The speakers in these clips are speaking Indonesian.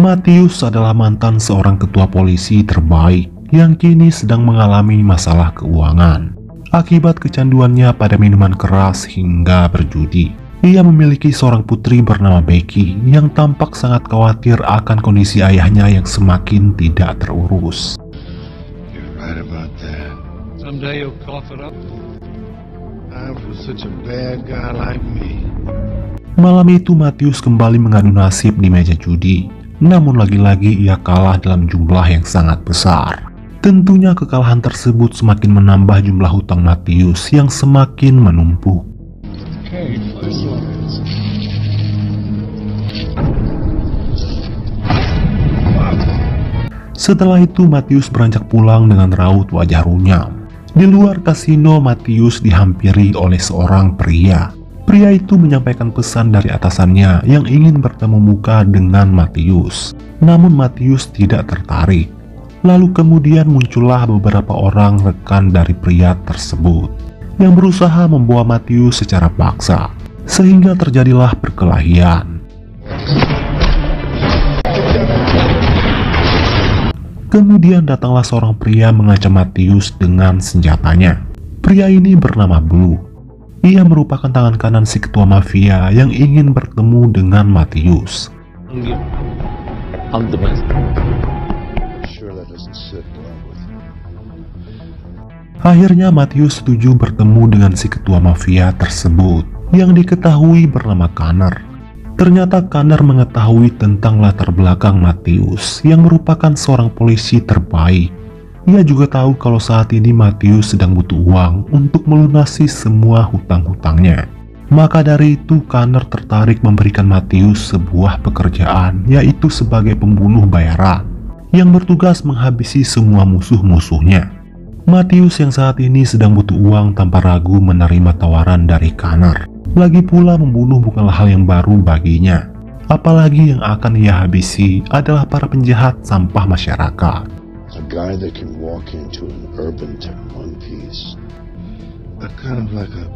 Matius adalah mantan seorang ketua polisi terbaik yang kini sedang mengalami masalah keuangan akibat kecanduannya pada minuman keras hingga berjudi. Ia memiliki seorang putri bernama Becky yang tampak sangat khawatir akan kondisi ayahnya yang semakin tidak terurus. You're right about that. Someday you'll cough it up. For such a bad guy like me. Malam itu Matius kembali mengadu nasib di meja judi. Namun lagi-lagi ia kalah dalam jumlah yang sangat besar. Tentunya kekalahan tersebut semakin menambah jumlah hutang Matius yang semakin menumpuk. Setelah itu Matius beranjak pulang dengan raut wajah runyam. Di luar kasino, Matius dihampiri oleh seorang pria. Pria itu menyampaikan pesan dari atasannya yang ingin bertemu muka dengan Matius. Namun Matius tidak tertarik. Lalu kemudian muncullah beberapa orang rekan dari pria tersebut yang berusaha membawa Matius secara paksa, sehingga terjadilah perkelahian. Kemudian datanglah seorang pria mengancam Matius dengan senjatanya. Pria ini bernama Blue. Ia merupakan tangan kanan si ketua mafia yang ingin bertemu dengan Matius. Akhirnya Matius setuju bertemu dengan si ketua mafia tersebut yang diketahui bernama Connor. Ternyata Connor mengetahui tentang latar belakang Matius yang merupakan seorang polisi terbaik. Ia juga tahu kalau saat ini Matius sedang butuh uang untuk melunasi semua hutang-hutangnya. Maka dari itu Connor tertarik memberikan Matius sebuah pekerjaan, yaitu sebagai pembunuh bayaran yang bertugas menghabisi semua musuh-musuhnya. Matius yang saat ini sedang butuh uang tanpa ragu menerima tawaran dari Connor. Lagi pula membunuh bukanlah hal yang baru baginya. Apalagi yang akan ia habisi adalah para penjahat sampah masyarakat. A guy that can walk into an urban town one piece. Kind of like a...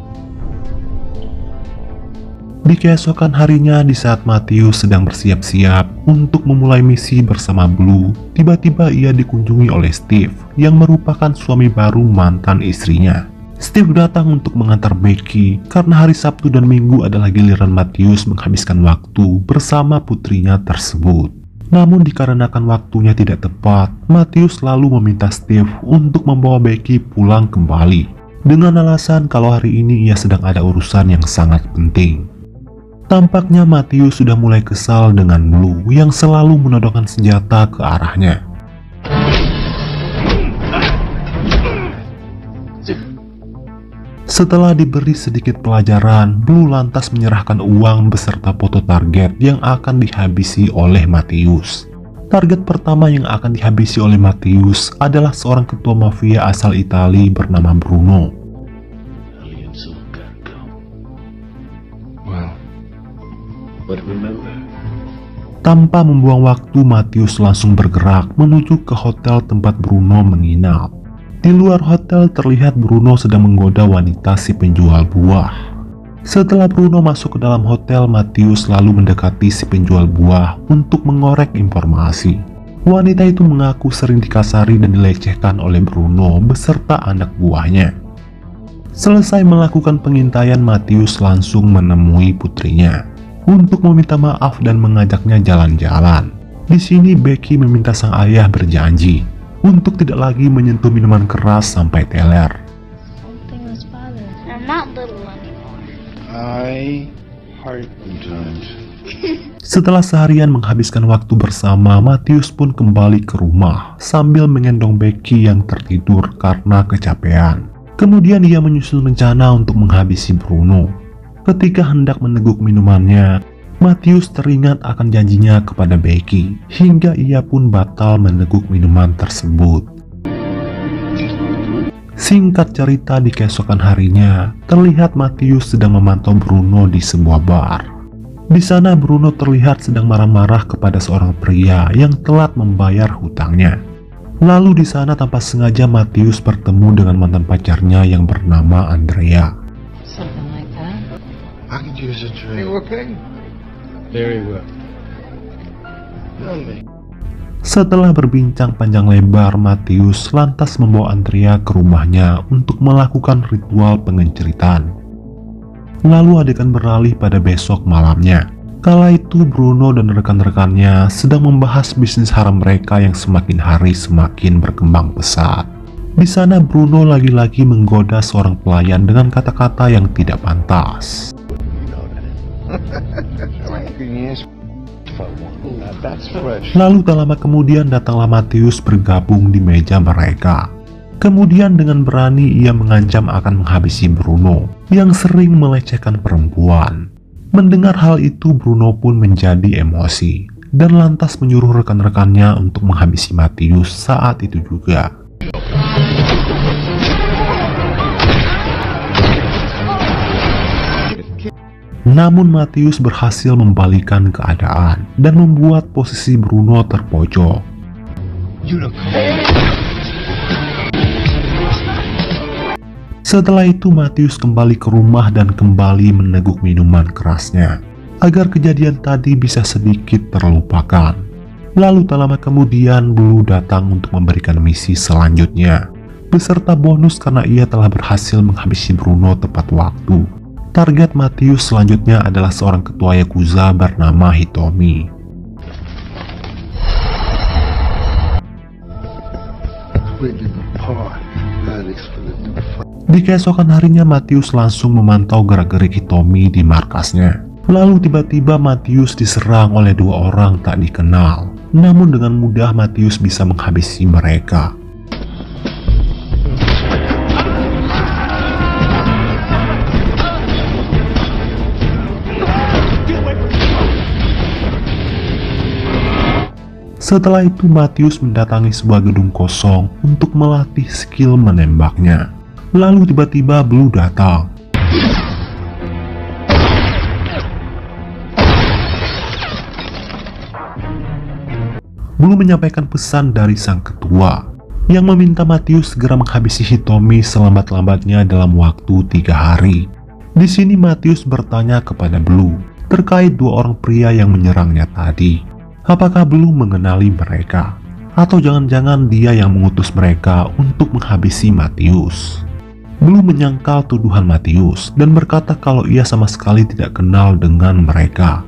Di keesokan harinya, di saat Matius sedang bersiap-siap untuk memulai misi bersama Blue, tiba-tiba ia dikunjungi oleh Steve yang merupakan suami baru mantan istrinya. Steve datang untuk mengantar Becky karena hari Sabtu dan Minggu adalah giliran Matius menghabiskan waktu bersama putrinya tersebut. Namun dikarenakan waktunya tidak tepat, Matius lalu meminta Steve untuk membawa Becky pulang kembali dengan alasan kalau hari ini ia sedang ada urusan yang sangat penting. Tampaknya Matius sudah mulai kesal dengan Blue yang selalu menodongkan senjata ke arahnya. Setelah diberi sedikit pelajaran, Blue lantas menyerahkan uang beserta foto target yang akan dihabisi oleh Matius. Target pertama yang akan dihabisi oleh Matius adalah seorang ketua mafia asal Italia bernama Bruno. Tanpa membuang waktu, Matius langsung bergerak menuju ke hotel tempat Bruno menginap. Di luar hotel terlihat Bruno sedang menggoda wanita si penjual buah. Setelah Bruno masuk ke dalam hotel, Matius lalu mendekati si penjual buah untuk mengorek informasi. Wanita itu mengaku sering dikasari dan dilecehkan oleh Bruno beserta anak buahnya. Selesai melakukan pengintaian, Matius langsung menemui putrinya untuk meminta maaf dan mengajaknya jalan-jalan. Di sini Becky meminta sang ayah berjanji untuk tidak lagi menyentuh minuman keras sampai teler. Setelah seharian menghabiskan waktu bersama, Matius pun kembali ke rumah sambil menggendong Becky yang tertidur karena kecapean. Kemudian ia menyusun rencana untuk menghabisi Bruno. Ketika hendak meneguk minumannya, Matius teringat akan janjinya kepada Becky, hingga ia pun batal meneguk minuman tersebut. Singkat cerita, di keesokan harinya, terlihat Matius sedang memantau Bruno di sebuah bar. Di sana Bruno terlihat sedang marah-marah kepada seorang pria yang telat membayar hutangnya. Lalu di sana tanpa sengaja Matius bertemu dengan mantan pacarnya yang bernama Andrea. I could use a drink. You okay? Very well. Setelah berbincang panjang lebar, Matius lantas membawa Andrea ke rumahnya untuk melakukan ritual pengenceritan. Lalu adegan beralih pada besok malamnya. Kala itu Bruno dan rekan-rekannya sedang membahas bisnis haram mereka yang semakin hari semakin berkembang pesat. Di sana Bruno lagi-lagi menggoda seorang pelayan dengan kata-kata yang tidak pantas. Lalu tak lama kemudian datanglah Matius bergabung di meja mereka. Kemudian dengan berani ia mengancam akan menghabisi Bruno yang sering melecehkan perempuan. Mendengar hal itu Bruno pun menjadi emosi dan lantas menyuruh rekan-rekannya untuk menghabisi Matius saat itu juga. Namun Matius berhasil membalikan keadaan dan membuat posisi Bruno terpojok. Setelah itu Matius kembali ke rumah dan kembali meneguk minuman kerasnya agar kejadian tadi bisa sedikit terlupakan. Lalu tak lama kemudian Blue datang untuk memberikan misi selanjutnya beserta bonus karena ia telah berhasil menghabisi Bruno tepat waktu. Target Matius selanjutnya adalah seorang ketua Yakuza bernama Hitomi. Di keesokan harinya Matius langsung memantau gerak-gerik Hitomi di markasnya. Lalu tiba-tiba Matius diserang oleh dua orang tak dikenal. Namun dengan mudah Matius bisa menghabisi mereka. Setelah itu Matius mendatangi sebuah gedung kosong untuk melatih skill menembaknya. Lalu tiba-tiba Blue datang. Blue menyampaikan pesan dari sang ketua yang meminta Matius segera menghabisi Hitomi selambat-lambatnya dalam waktu 3 hari. Di sini Matius bertanya kepada Blue terkait dua orang pria yang menyerangnya tadi. Apakah Blue mengenali mereka? Atau jangan-jangan dia yang mengutus mereka untuk menghabisi Matius? Blue menyangkal tuduhan Matius dan berkata kalau ia sama sekali tidak kenal dengan mereka.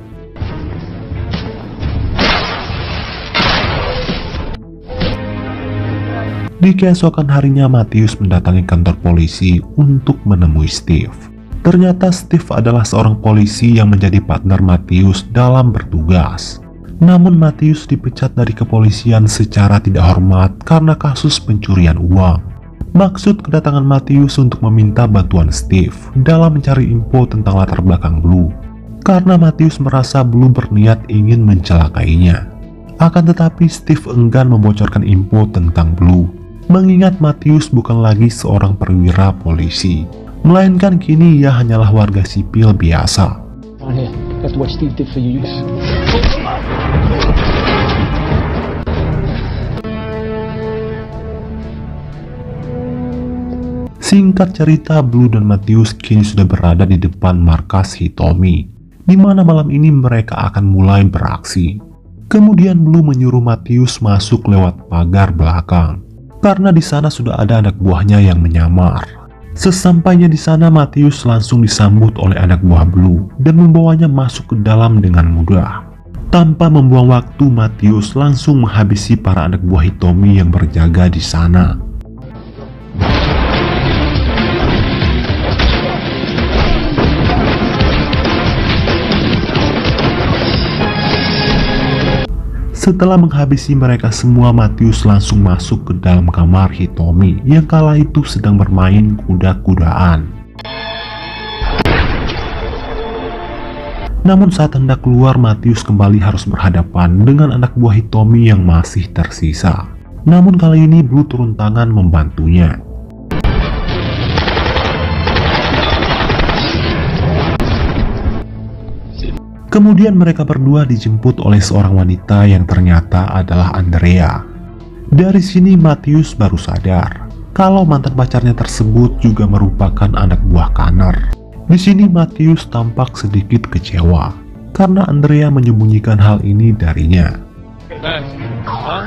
Di keesokan harinya Matius mendatangi kantor polisi untuk menemui Steve. Ternyata Steve adalah seorang polisi yang menjadi partner Matius dalam bertugas. Namun Matius dipecat dari kepolisian secara tidak hormat karena kasus pencurian uang. Maksud kedatangan Matius untuk meminta bantuan Steve dalam mencari info tentang latar belakang Blue, karena Matius merasa Blue berniat ingin mencelakainya. Akan tetapi Steve enggan membocorkan info tentang Blue, mengingat Matius bukan lagi seorang perwira polisi, melainkan kini ia hanyalah warga sipil biasa. Singkat cerita, Blue dan Matius kini sudah berada di depan markas Hitomi, di mana malam ini mereka akan mulai beraksi. Kemudian Blue menyuruh Matius masuk lewat pagar belakang, karena di sana sudah ada anak buahnya yang menyamar. Sesampainya di sana, Matius langsung disambut oleh anak buah Blue dan membawanya masuk ke dalam dengan mudah. Tanpa membuang waktu, Matius langsung menghabisi para anak buah Hitomi yang berjaga di sana. Setelah menghabisi mereka semua, Matius langsung masuk ke dalam kamar Hitomi yang kala itu sedang bermain kuda-kudaan. Namun saat hendak keluar, Matius kembali harus berhadapan dengan anak buah Hitomi yang masih tersisa. Namun kali ini Blue turun tangan membantunya. Kemudian mereka berdua dijemput oleh seorang wanita yang ternyata adalah Andrea. Dari sini Matius baru sadar kalau mantan pacarnya tersebut juga merupakan anak buah Connor. Di sini Matius tampak sedikit kecewa karena Andrea menyembunyikan hal ini darinya. Matt, huh?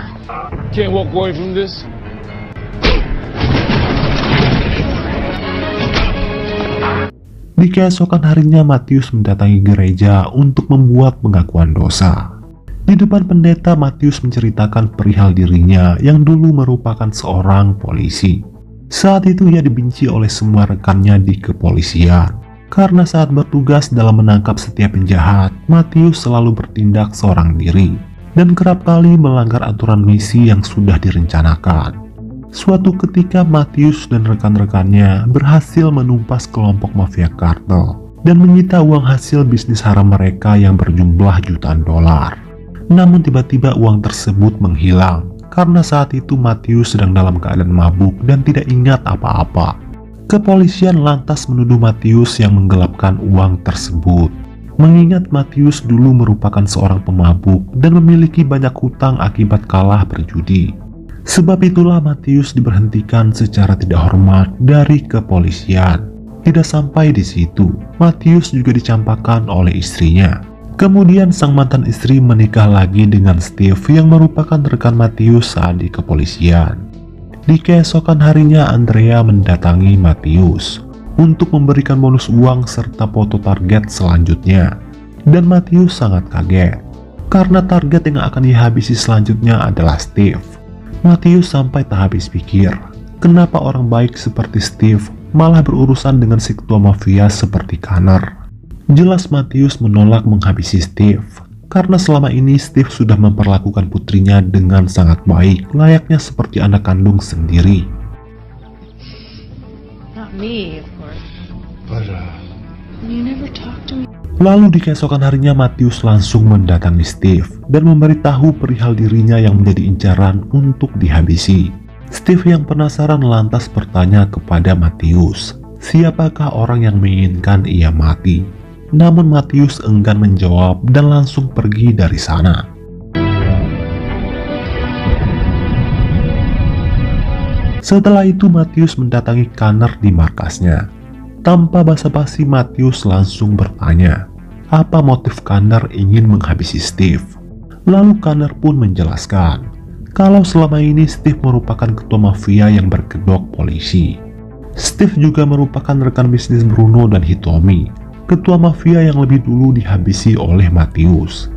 Can't walk away from this? Di keesokan harinya, Matius mendatangi gereja untuk membuat pengakuan dosa. Di depan pendeta, Matius menceritakan perihal dirinya yang dulu merupakan seorang polisi. Saat itu ia dibenci oleh semua rekannya di kepolisian. Karena saat bertugas dalam menangkap setiap penjahat, Matius selalu bertindak seorang diri dan kerap kali melanggar aturan misi yang sudah direncanakan. Suatu ketika Matius dan rekan-rekannya berhasil menumpas kelompok mafia kartel dan menyita uang hasil bisnis haram mereka yang berjumlah jutaan dolar. Namun tiba-tiba uang tersebut menghilang karena saat itu Matius sedang dalam keadaan mabuk dan tidak ingat apa-apa. Kepolisian lantas menuduh Matius yang menggelapkan uang tersebut. Mengingat Matius dulu merupakan seorang pemabuk dan memiliki banyak hutang akibat kalah berjudi. Sebab itulah Matius diberhentikan secara tidak hormat dari kepolisian. Tidak sampai di situ, Matius juga dicampakkan oleh istrinya. Kemudian sang mantan istri menikah lagi dengan Steve yang merupakan rekan Matius saat di kepolisian. Di keesokan harinya, Andrea mendatangi Matius untuk memberikan bonus uang serta foto target selanjutnya. Dan Matius sangat kaget, karena target yang akan dihabisi selanjutnya adalah Steve. Matius sampai tak habis pikir, kenapa orang baik seperti Steve malah berurusan dengan si ketua mafia seperti Connor. Jelas Matius menolak menghabisi Steve, karena selama ini Steve sudah memperlakukan putrinya dengan sangat baik, layaknya seperti anak kandung sendiri. Not me, of course. But, You never talk to me. Lalu di keesokan harinya Matius langsung mendatangi Steve dan memberitahu perihal dirinya yang menjadi incaran untuk dihabisi. Steve yang penasaran lantas bertanya kepada Matius, siapakah orang yang menginginkan ia mati? Namun Matius enggan menjawab dan langsung pergi dari sana. Setelah itu Matius mendatangi Connor di markasnya. Tanpa basa-basi Matius langsung bertanya, apa motif Connor ingin menghabisi Steve? Lalu Connor pun menjelaskan, kalau selama ini Steve merupakan ketua mafia yang berkedok polisi. Steve juga merupakan rekan bisnis Bruno dan Hitomi, ketua mafia yang lebih dulu dihabisi oleh Matius.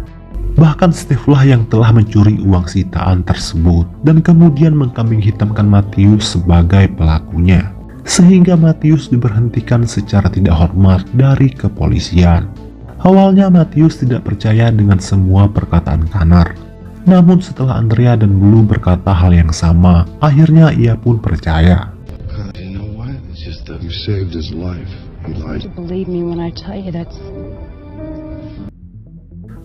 Bahkan Steve lah yang telah mencuri uang sitaan tersebut dan kemudian mengkambing hitamkan Matius sebagai pelakunya. Sehingga Matius diberhentikan secara tidak hormat dari kepolisian. Awalnya Matius tidak percaya dengan semua perkataan Connor. Namun setelah Andrea dan Blue berkata hal yang sama, akhirnya ia pun percaya. you know what? It's just that you saved his life. He lied. You believe me when I tell you that's...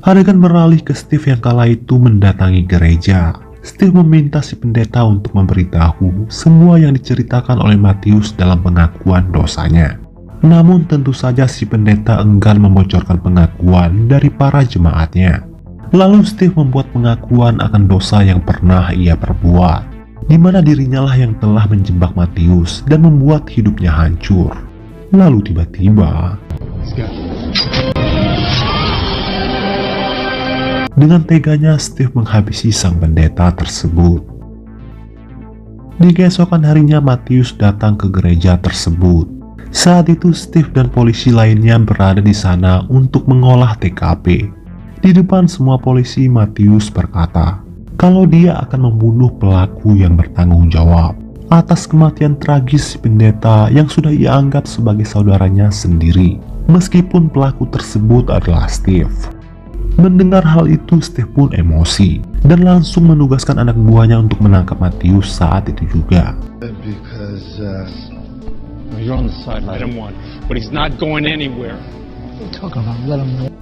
Adegan beralih ke Steve yang kala itu mendatangi gereja. Steve meminta si pendeta untuk memberitahu semua yang diceritakan oleh Matius dalam pengakuan dosanya. Namun tentu saja si pendeta enggan membocorkan pengakuan dari para jemaatnya. Lalu Steve membuat pengakuan akan dosa yang pernah ia perbuat, di mana dirinya lah yang telah menjebak Matius dan membuat hidupnya hancur. Lalu tiba-tiba, dengan teganya Steve menghabisi sang pendeta tersebut. Di keesokan harinya Matius datang ke gereja tersebut. Saat itu Steve dan polisi lainnya berada di sana untuk mengolah TKP. Di depan semua polisi, Matius berkata kalau dia akan membunuh pelaku yang bertanggung jawab atas kematian tragis si pendeta yang sudah ia anggap sebagai saudaranya sendiri, meskipun pelaku tersebut adalah Steve. Mendengar hal itu, Steve pun emosi dan langsung menugaskan anak buahnya untuk menangkap Matius saat itu juga. Because, You're on the side, let him win, but he's not going anywhere.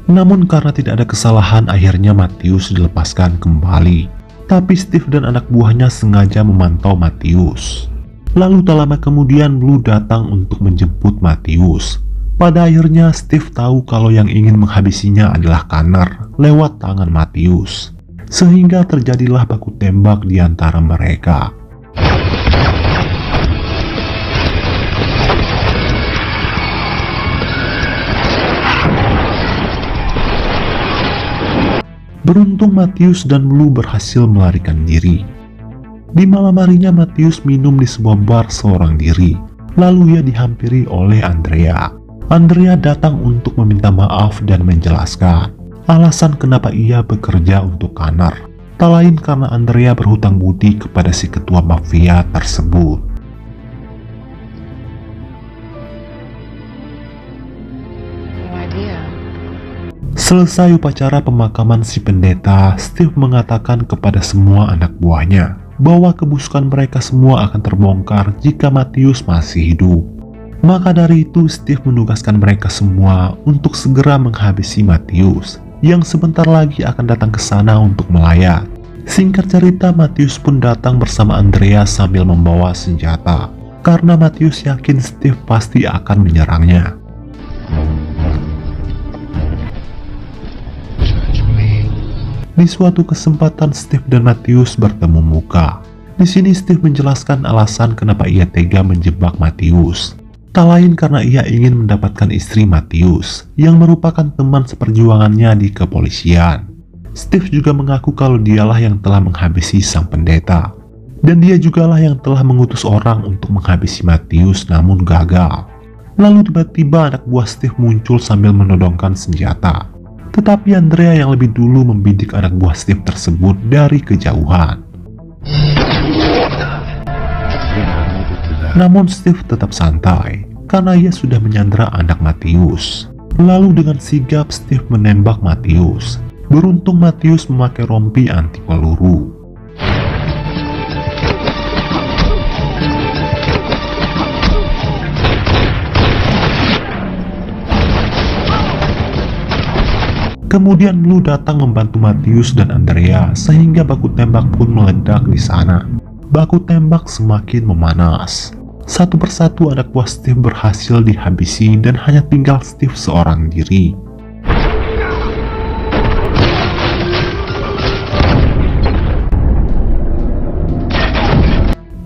Namun karena tidak ada kesalahan, akhirnya Matius dilepaskan kembali. Tapi Steve dan anak buahnya sengaja memantau Matius. Lalu tak lama kemudian Blue datang untuk menjemput Matius. Pada akhirnya Steve tahu kalau yang ingin menghabisinya adalah Connor lewat tangan Matius. Sehingga terjadilah baku tembak di antara mereka. Beruntung Matius dan Blue berhasil melarikan diri. Di malam harinya Matius minum di sebuah bar seorang diri. Lalu ia dihampiri oleh Andrea. Andrea datang untuk meminta maaf dan menjelaskan alasan kenapa ia bekerja untuk Connor. Tak lain karena Andrea berhutang budi kepada si ketua mafia tersebut. No idea. Selesai upacara pemakaman si pendeta, Steve mengatakan kepada semua anak buahnya bahwa kebusukan mereka semua akan terbongkar jika Matius masih hidup. Maka dari itu Steve menugaskan mereka semua untuk segera menghabisi Matius yang sebentar lagi akan datang ke sana untuk melayat. Singkat cerita, Matius pun datang bersama Andrea sambil membawa senjata karena Matius yakin Steve pasti akan menyerangnya. Di suatu kesempatan Steve dan Matius bertemu muka. Di sini Steve menjelaskan alasan kenapa ia tega menjebak Matius. Tak lain karena ia ingin mendapatkan istri Matius yang merupakan teman seperjuangannya di kepolisian. Steve juga mengaku kalau dialah yang telah menghabisi sang pendeta. Dan dia jugalah yang telah mengutus orang untuk menghabisi Matius namun gagal. Lalu tiba-tiba anak buah Steve muncul sambil menodongkan senjata. Tetapi Andrea yang lebih dulu membidik anak buah Steve tersebut dari kejauhan. Namun Steve tetap santai karena ia sudah menyandera anak Matius. Lalu dengan sigap Steve menembak Matius. Beruntung Matius memakai rompi anti peluru. Kemudian Blue datang membantu Matius dan Andrea sehingga baku tembak pun meledak di sana. Baku tembak semakin memanas. Satu persatu anak buah Steve berhasil dihabisi dan hanya tinggal Steve seorang diri.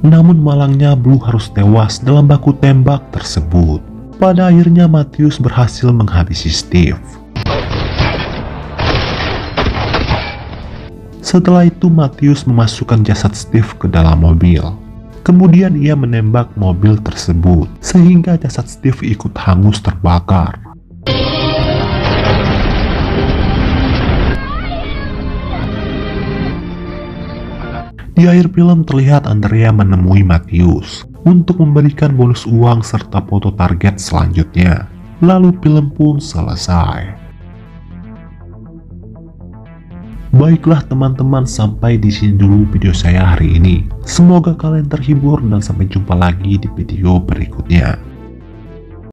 Namun malangnya Blue harus tewas dalam baku tembak tersebut. Pada akhirnya Matius berhasil menghabisi Steve. Setelah itu Matius memasukkan jasad Steve ke dalam mobil. Kemudian ia menembak mobil tersebut sehingga jasad Steve ikut hangus terbakar. Di akhir film terlihat Andrea menemui Matius untuk memberikan bonus uang serta foto target selanjutnya. Lalu film pun selesai. Baiklah teman-teman, sampai di sini dulu video saya hari ini. Semoga kalian terhibur dan sampai jumpa lagi di video berikutnya.